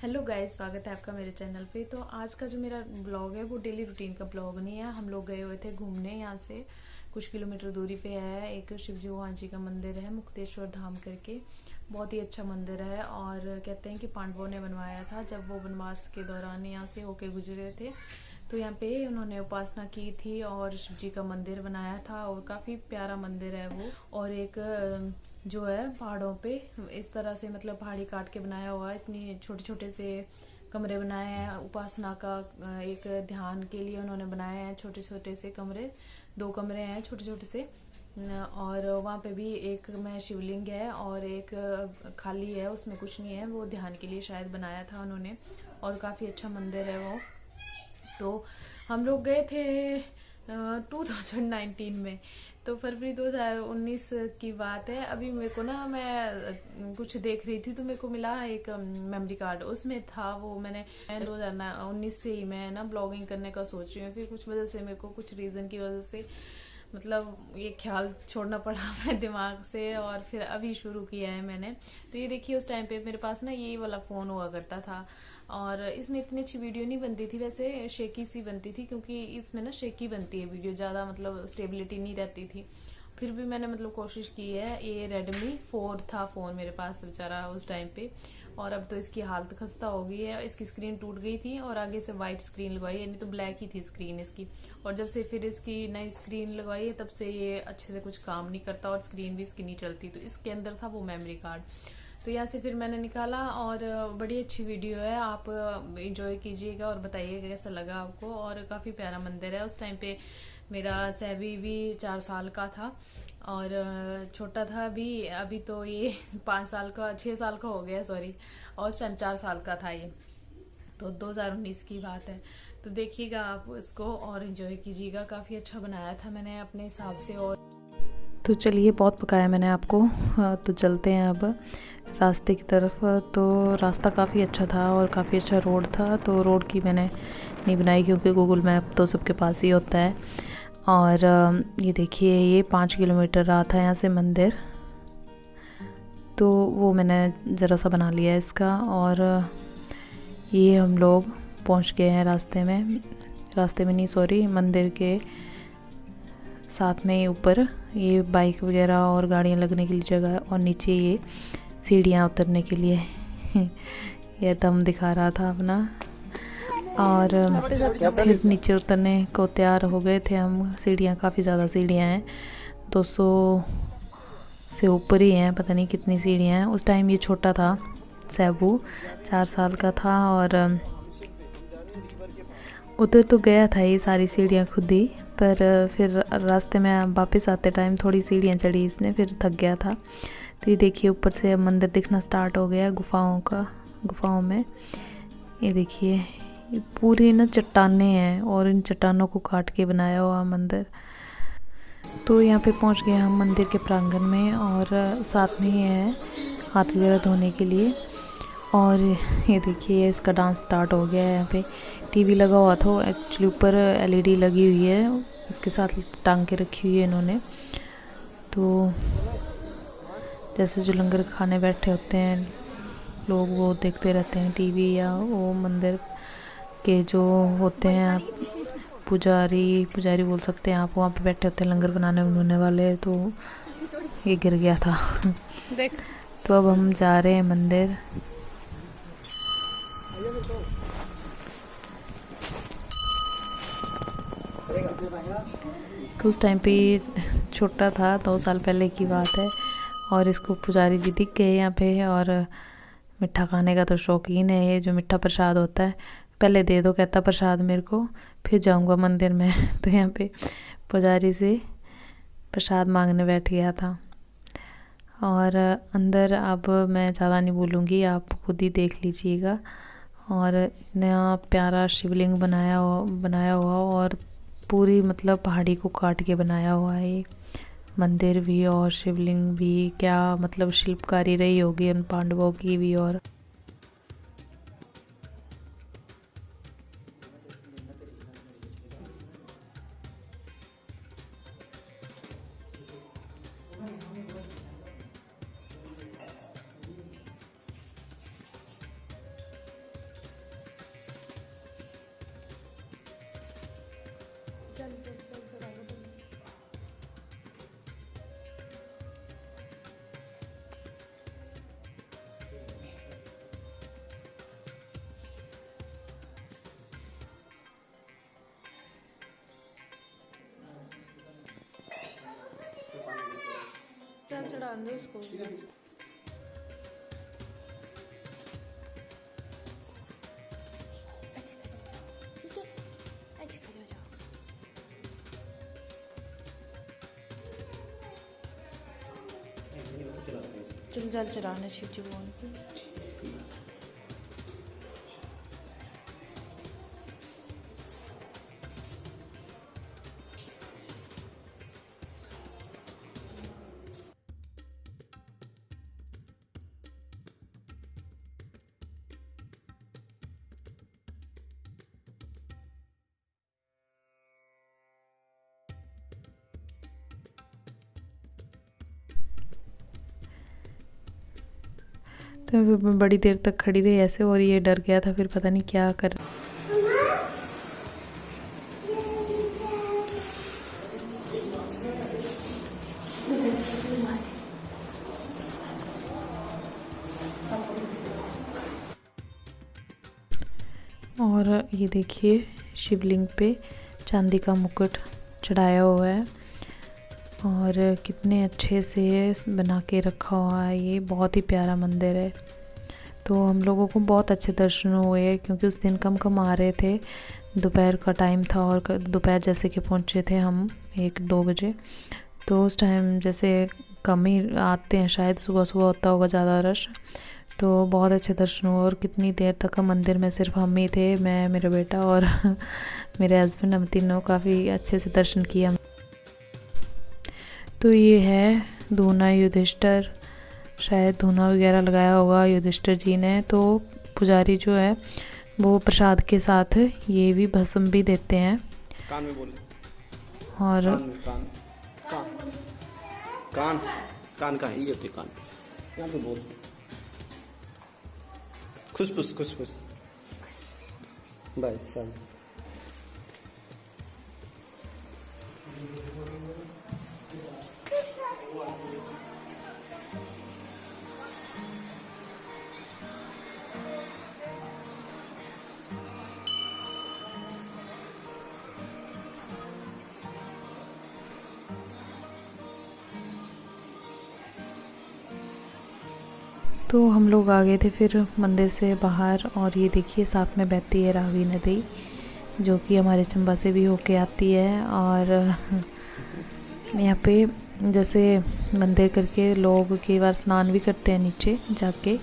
Hello guys, स्वागत है आपका मेरे चैनल पे। तो आज का जो मेरा ब्लॉग है वो डेली रूटीन का ब्लॉग नहीं है। हम लोग गए हुए थे घूमने, यहाँ से कुछ किलोमीटर दूरी पे है एक शिवजी भगवान जी का मंदिर है, मुक्तेश्वर धाम करके। बहुत ही अच्छा मंदिर है और कहते हैं कि पांडवों ने बनवाया था जब वो वनवास के दौरान यहाँ से होके गुजरे थे। तो यहाँ पे उन्होंने उपासना की थी और शिव जी का मंदिर बनाया था और काफ़ी प्यारा मंदिर है वो। और एक जो है पहाड़ों पे इस तरह से मतलब पहाड़ी काट के बनाया हुआ है, इतनी छोटे छोटे से कमरे बनाए हैं उपासना का। एक ध्यान के लिए उन्होंने बनाए हैं छोटे छोटे से कमरे, 2 कमरे हैं छोटे छोटे से। और वहाँ पे भी एक में शिवलिंग है और एक खाली है, उसमें कुछ नहीं है, वो ध्यान के लिए शायद बनाया था उन्होंने। और काफ़ी अच्छा मंदिर है वो। तो हम लोग गए थे 2019 में, तो फरवरी 2019 की बात है। अभी मेरे को ना, मैं कुछ देख रही थी तो मेरे को मिला एक मेमोरी कार्ड, उसमें था वो। मैं 2019 से ही मैं ना ब्लॉगिंग करने का सोच रही हूँ, फिर कुछ वजह से मेरे को कुछ रीज़न की वजह से मतलब ये ख्याल छोड़ना पड़ा मेरे दिमाग से, और फिर अभी शुरू किया है मैंने। तो ये देखिए, उस टाइम पे मेरे पास ना ये वाला फ़ोन हुआ करता था और इसमें इतनी अच्छी वीडियो नहीं बनती थी, वैसे शेकी सी बनती थी, क्योंकि इसमें ना शेकी बनती है वीडियो, ज़्यादा मतलब स्टेबिलिटी नहीं रहती थी। फिर भी मैंने मतलब कोशिश की है। ये रेडमी 4 था फ़ोन मेरे पास बेचारा उस टाइम पे, और अब तो इसकी हालत खस्ता हो गई है। इसकी स्क्रीन टूट गई थी और आगे से वाइट स्क्रीन लगवाई है, नहीं तो ब्लैक ही थी स्क्रीन इसकी। और जब से फिर इसकी नई स्क्रीन लगवाई है तब से ये अच्छे से कुछ काम नहीं करता और स्क्रीन भी इसकी नहीं चलती। तो इसके अंदर था वो मेमोरी कार्ड, तो यहाँ से फिर मैंने निकाला। और बड़ी अच्छी वीडियो है, आप एंजॉय कीजिएगा और बताइएगा कैसा लगा आपको। और काफ़ी प्यारा मंदिर है। उस टाइम पे मेरा सैवी भी 4 साल का था और छोटा था अभी तो ये 5 साल का 6 साल का हो गया, सॉरी। और उस टाइम 4 साल का था ये, तो 2019 की बात है। तो देखिएगा आप इसको और एंजॉय कीजिएगा। काफ़ी अच्छा बनाया था मैंने अपने हिसाब से। और तो चलिए, बहुत पकाया मैंने आपको, तो चलते हैं अब रास्ते की तरफ। तो रास्ता काफ़ी अच्छा था और काफ़ी अच्छा रोड था, तो रोड की मैंने नहीं बनाई क्योंकि गूगल मैप तो सबके पास ही होता है। और ये देखिए, ये 5 किलोमीटर रहा था यहाँ से मंदिर, तो वो मैंने ज़रा सा बना लिया इसका। और ये हम लोग पहुँच गए हैं रास्ते में नहीं, सॉरी, मंदिर के साथ में। ऊपर ये बाइक वगैरह और गाड़ियाँ लगने के लिए जगह है, और नीचे ये सीढ़ियाँ उतरने के लिए ये दम दिखा रहा था अपना। और फिर नीचे उतरने को तैयार हो गए थे हम। सीढ़ियाँ, काफ़ी ज़्यादा सीढ़ियाँ हैं, 200 से ऊपर ही हैं, पता नहीं कितनी सीढ़ियाँ हैं। उस टाइम ये छोटा था, सैबू 4 साल का था, और उतर तो गया था ये सारी सीढ़ियाँ खुद ही, पर फिर रास्ते में वापस आते टाइम थोड़ी सीढ़ियाँ चढ़ी इसने, फिर थक गया था। तो ये देखिए, ऊपर से अब मंदिर दिखना स्टार्ट हो गया गुफाओं में। ये देखिए, ये पूरी ना चट्टानें हैं और इन चट्टानों को काट के बनाया हुआ मंदिर। तो यहाँ पे पहुँच गए हम मंदिर के प्रांगण में, और साथ में ही है हाथ वगैरह धोने के लिए। और ये देखिए, इसका डांस स्टार्ट हो गया है। यहाँ पे टीवी लगा हुआ था, एक्चुअली ऊपर एलईडी लगी हुई है, उसके साथ टांग के रखी हुई है इन्होंने। तो जैसे जो लंगर खाने बैठे होते हैं लोग, वो देखते रहते हैं टीवी, या वो मंदिर के जो होते हैं पुजारी बोल सकते हैं आप, वहाँ पे बैठे होते हैं लंगर बनाने वाले। तो ये गिर गया था देख। तो अब हम जा रहे हैं मंदिर। तो उस टाइम पे छोटा था, 2 साल पहले की बात है, और इसको पुजारी जी दिख गए यहाँ पे। और मिठा खाने का तो शौकीन है, ये जो मिठा प्रसाद होता है, पहले दे दो कहता प्रसाद मेरे को, फिर जाऊँगा मंदिर में। तो यहाँ पे पुजारी से प्रसाद मांगने बैठ गया था। और अंदर अब मैं ज़्यादा नहीं बोलूँगी, आप खुद ही देख लीजिएगा। और इतना प्यारा शिवलिंग बनाया हुआ, और पूरी मतलब पहाड़ी को काट के बनाया हुआ है ये मंदिर भी और शिवलिंग भी। क्या मतलब शिल्पकारी रही होगी उन पांडवों की भी। और चढ़ा दो उसको। चल जल चढ़ाना शिव जी भगवान को। तो मैं बड़ी देर तक खड़ी रही ऐसे, और ये डर गया था, फिर पता नहीं क्या कर। और ये देखिए शिवलिंग पे चांदी का मुकुट चढ़ाया हुआ है और कितने अच्छे से बना के रखा हुआ है। ये बहुत ही प्यारा मंदिर है। तो हम लोगों को बहुत अच्छे दर्शन हुए क्योंकि उस दिन कम आ रहे थे, दोपहर का टाइम था और दोपहर जैसे कि पहुँचे थे हम 1-2 बजे। तो उस टाइम जैसे कम ही आते हैं, शायद सुबह सुबह होता होगा ज़्यादा रश। तो बहुत अच्छे दर्शन हुए और कितनी देर तक मंदिर में सिर्फ हम ही थे, मैं, मेरा बेटा और मेरे हस्बैंड, हम तीनों काफ़ी अच्छे से दर्शन किया। तो ये है धूना युधिष्ठिर, शायद धूना वगैरह लगाया होगा युधिष्ठिर जी ने। तो पुजारी जो है वो प्रसाद के साथ ये भी भस्म भी देते हैं। कान में बोले। और कान कान कान कान का ये होते कान, यहाँ पे बोल। खुशफुस खुशफुस बस सब। तो हम लोग आ गए थे फिर मंदिर से बाहर, और ये देखिए साथ में बहती है रावी नदी जो कि हमारे चंबा से भी होके आती है। और यहाँ पे जैसे मंदिर करके लोग कई बार स्नान भी करते हैं नीचे जाके,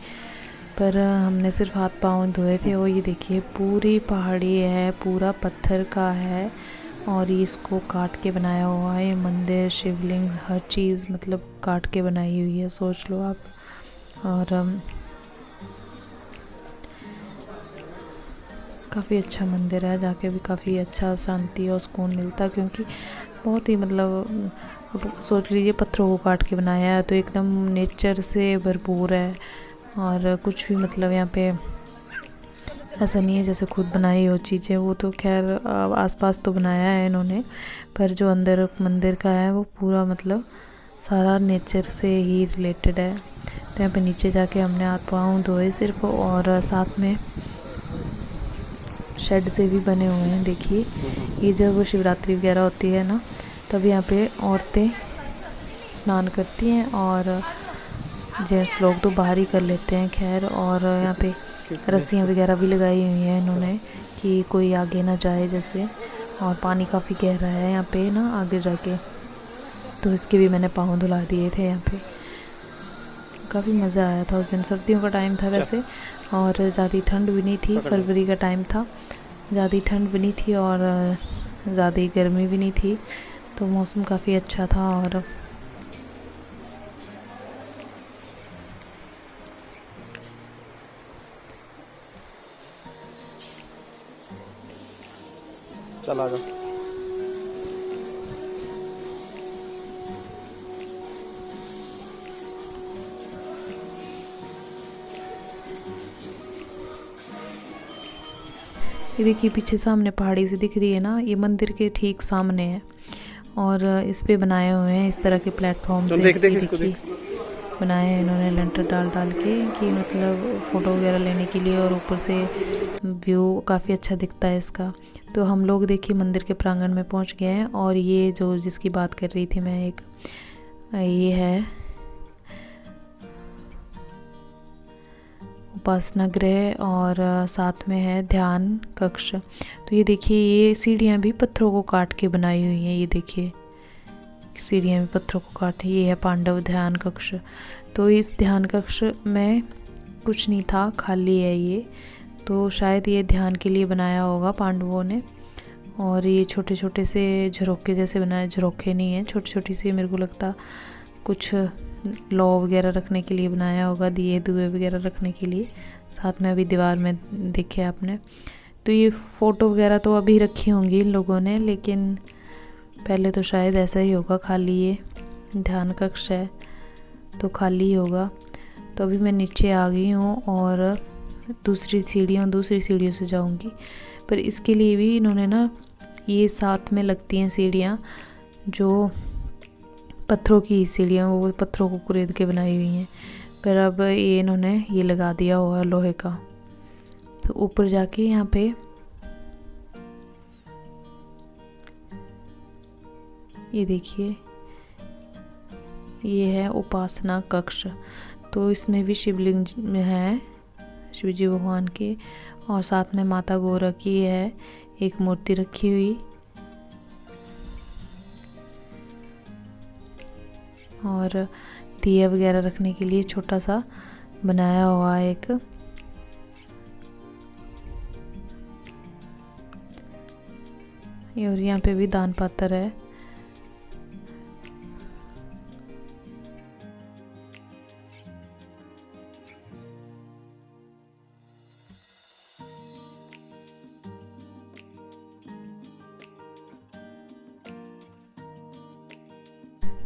पर हमने सिर्फ हाथ पाँव धोए थे। और ये देखिए पूरी पहाड़ी है, पूरा पत्थर का है और ये इसको काट के बनाया हुआ है। ये मंदिर, शिवलिंग, हर चीज़ मतलब काट के बनाई हुई है, सोच लो आप। और काफ़ी अच्छा मंदिर है, जाके भी काफ़ी अच्छा शांति और सुकून मिलता, क्योंकि बहुत ही मतलब सोच लीजिए पत्थरों को काट के बनाया है तो एकदम नेचर से भरपूर है। और कुछ भी मतलब यहाँ पे ऐसा नहीं है जैसे खुद बनाई हो चीज़ें, वो तो खैर आसपास तो बनाया है इन्होंने, पर जो अंदर मंदिर का है वो पूरा मतलब सारा नेचर से ही रिलेटेड है। तो यहाँ पे नीचे जाके हमने हाथ पाँव धोए सिर्फ, और साथ में शेड से भी बने हुए हैं। देखिए ये जब शिवरात्रि वगैरह होती है ना, तब यहाँ पे औरतें स्नान करती हैं और जेंट्स लोग तो बाहर ही कर लेते हैं खैर। और यहाँ पे रस्सियाँ वगैरह भी लगाई हुई हैं इन्होंने कि कोई आगे ना जाए जैसे। और पानी काफ़ी गहरा है यहाँ पे ना आगे जाके, तो इसके भी मैंने पाँव धुला दिए थे यहाँ पे। काफ़ी मज़ा आया था उस दिन। सर्दियों का टाइम था वैसे, और ज़्यादा ठंड भी नहीं थी, फरवरी का टाइम था, ज़्यादा ठंड भी नहीं थी और ज़्यादा गर्मी भी नहीं थी, तो मौसम काफ़ी अच्छा था। और चला जा। ये देखिए पीछे सामने पहाड़ी सी दिख रही है ना, ये मंदिर के ठीक सामने है और इस पे बनाए हुए हैं इस तरह के प्लेटफॉर्म से। देखिए बनाए हैं इन्होंने लेंटर डाल के कि मतलब फ़ोटो वगैरह लेने के लिए, और ऊपर से व्यू काफ़ी अच्छा दिखता है इसका। तो हम लोग देखिए मंदिर के प्रांगण में पहुंच गए हैं। और ये जो जिसकी बात कर रही थी मैं, एक ये है उपासना गृह और साथ में है ध्यान कक्ष। तो ये देखिए, ये सीढ़ियाँ भी पत्थरों को काट के बनाई हुई हैं। ये देखिए, सीढ़ियाँ भी पत्थरों को काटे। ये है पांडव ध्यान कक्ष। तो इस ध्यान कक्ष में कुछ नहीं था, खाली है ये। तो शायद ये ध्यान के लिए बनाया होगा पांडवों ने। और ये छोटे छोटे से झरोखे जैसे बनाए, झरोखे नहीं है, छोटी छोटी सी, मेरे को लगता कुछ लौ वगैरह रखने के लिए बनाया होगा, दिए दुए वगैरह रखने के लिए। साथ में अभी दीवार में देखे आपने। तो ये फ़ोटो वगैरह तो अभी रखी होंगी इन लोगों ने, लेकिन पहले तो शायद ऐसा ही होगा, खाली ये ध्यान कक्ष है तो खाली ही होगा। तो अभी मैं नीचे आ गई हूँ और दूसरी सीढ़ियों से जाऊँगी। पर इसके लिए भी इन्होंने ना, ये साथ में लगती हैं सीढ़ियाँ, जो पत्थरों की सीढ़ियाँ, वो पत्थरों को कुरेद के बनाई हुई हैं। पर अब ये इन्होंने ये लगा दिया हुआ है लोहे का। तो ऊपर जाके यहाँ पे ये देखिए, ये है उपासना कक्ष। तो इसमें भी शिवलिंग है, शिव जी भगवान के, और साथ में माता गौरा की है एक मूर्ति रखी हुई। और दिया वगैरह रखने के लिए छोटा सा बनाया हुआ है एक। और यहाँ पे भी दान पात्र है।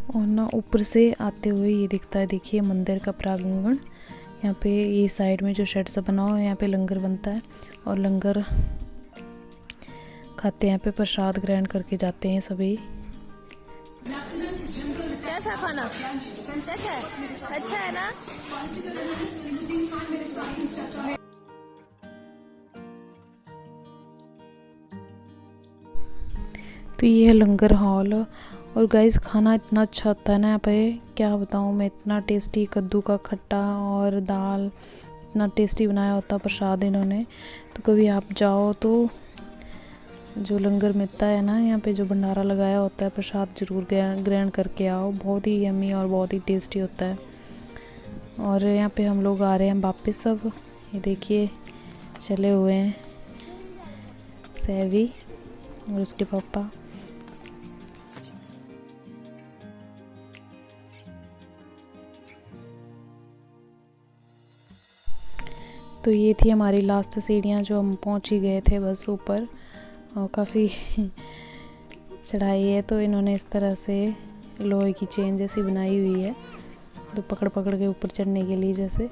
और ना ऊपर से आते हुए ये दिखता है, देखिए मंदिर का प्रांगण। यहाँ पे ये साइड में जो शेड सा बना हुआ है, यहाँ पे लंगर बनता है और लंगर खाते हैं। यहाँ पे प्रसाद ग्रहण करके जाते हैं सभी। कैसा खाना? अच्छा है ना? तो ये है लंगर हॉल। और गाइस, खाना इतना अच्छा होता है ना यहाँ पे, क्या बताऊँ मैं। इतना टेस्टी कद्दू का खट्टा और दाल, इतना टेस्टी बनाया होता प्रसाद इन्होंने। तो कभी आप जाओ तो जो लंगर मिलता है ना यहाँ पे, जो भंडारा लगाया होता है, प्रसाद जरूर ग्रहण करके आओ। बहुत ही यम्मी और बहुत ही टेस्टी होता है। और यहाँ पे हम लोग आ रहे हैं वापस सब। ये देखिए, चले हुए हैं सैवी और उसके पापा। तो ये थी हमारी लास्ट सीढ़ियाँ, जो हम पहुँच ही गए थे बस ऊपर। और काफ़ी चढ़ाई है, तो इन्होंने इस तरह से लोहे की चेन जैसी बनाई हुई है, तो पकड़ पकड़ के ऊपर चढ़ने के लिए जैसे।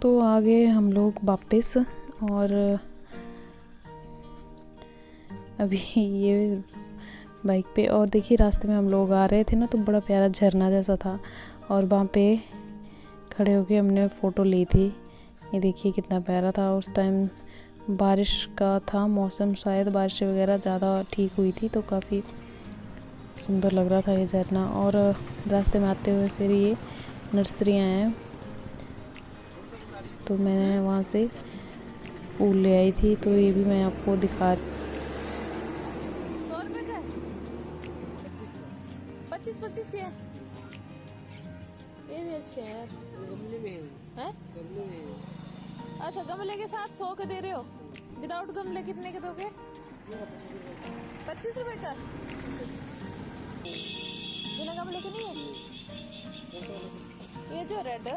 तो आ गए हम लोग वापस। और अभी ये बाइक पे, और देखिए रास्ते में हम लोग आ रहे थे ना, तो बड़ा प्यारा झरना जैसा था, और वहाँ पे खड़े होके हमने फ़ोटो ली थी। ये देखिए कितना प्यारा था। उस टाइम बारिश का था मौसम, शायद बारिश वगैरह ज़्यादा ठीक हुई थी, तो काफ़ी सुंदर लग रहा था ये झरना। और रास्ते में आते हुए फिर ये नर्सरियाँ हैं, तो मैंने वहाँ से फूल ले आई थी, तो ये भी मैं आपको दिखा। 100 रुपए का 25 के ये भी अच्छे हैं। गमले में है? गमले में। अच्छा, गमले के साथ 100 के दे रहे हो? विदाउट गमले कितने के दोगे? 25 रुपए का। बिना गमले के नहीं है? ये जो रेड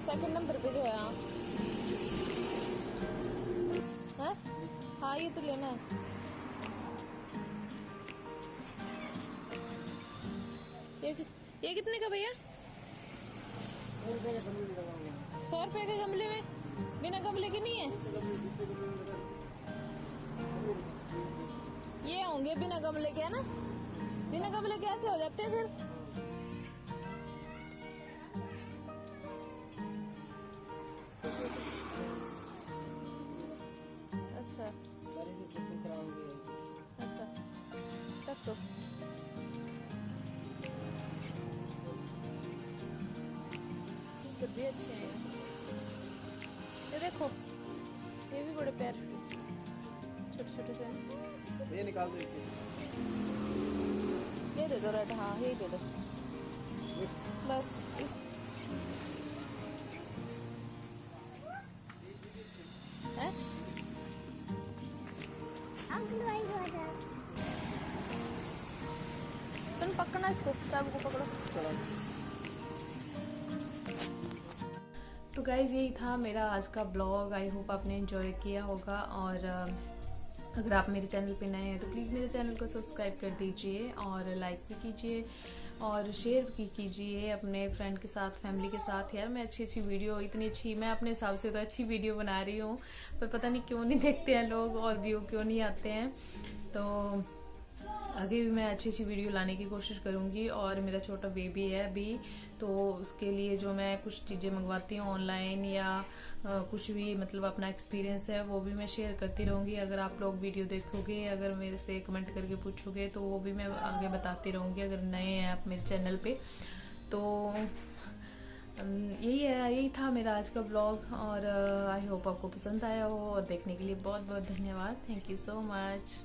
सेकंड नंबर पे जो है, हाँ ये तो लेना है। ये कितने का भैया? 100 रुपए के गमले में, बिना गमले के नहीं है? ये होंगे बिना गमले के, है ना? बिना गमले के ऐसे हो जाते हैं फिर। ये अच्छे हैं। ये देखो, ये भी बड़े प्यारे छोटे छोटे से। ये निकाल दो। ये दे दो रेड, हाँ यही दे दो बस। इस है चल पकड़ना इसको, चाबू को पकड़ो। तो गाइज यही था मेरा आज का ब्लॉग। आई होप आपने एंजॉय किया होगा। और अगर आप मेरे चैनल पे नए हैं तो प्लीज़ मेरे चैनल को सब्सक्राइब कर दीजिए और लाइक भी कीजिए और शेयर भी कीजिए अपने फ्रेंड के साथ, फैमिली के साथ। यार मैं अच्छी वीडियो, इतनी अच्छी, मैं अपने हिसाब से तो अच्छी वीडियो बना रही हूँ, पर पता नहीं क्यों नहीं देखते हैं लोग और व्यू क्यों नहीं आते हैं। तो आगे भी मैं अच्छी वीडियो लाने की कोशिश करूँगी। और मेरा छोटा बेबी है अभी, तो उसके लिए जो मैं कुछ चीज़ें मंगवाती हूँ ऑनलाइन या कुछ भी, मतलब अपना एक्सपीरियंस है वो भी मैं शेयर करती रहूँगी। अगर आप लोग वीडियो देखोगे, अगर मेरे से कमेंट करके पूछोगे तो वो भी मैं आगे बताती रहूँगी, अगर नए हैं आप मेरे चैनल पे। तो यही था मेरा आज का ब्लॉग। और आई होप आपको पसंद आया हो, और देखने के लिए बहुत बहुत धन्यवाद। Thank you so much.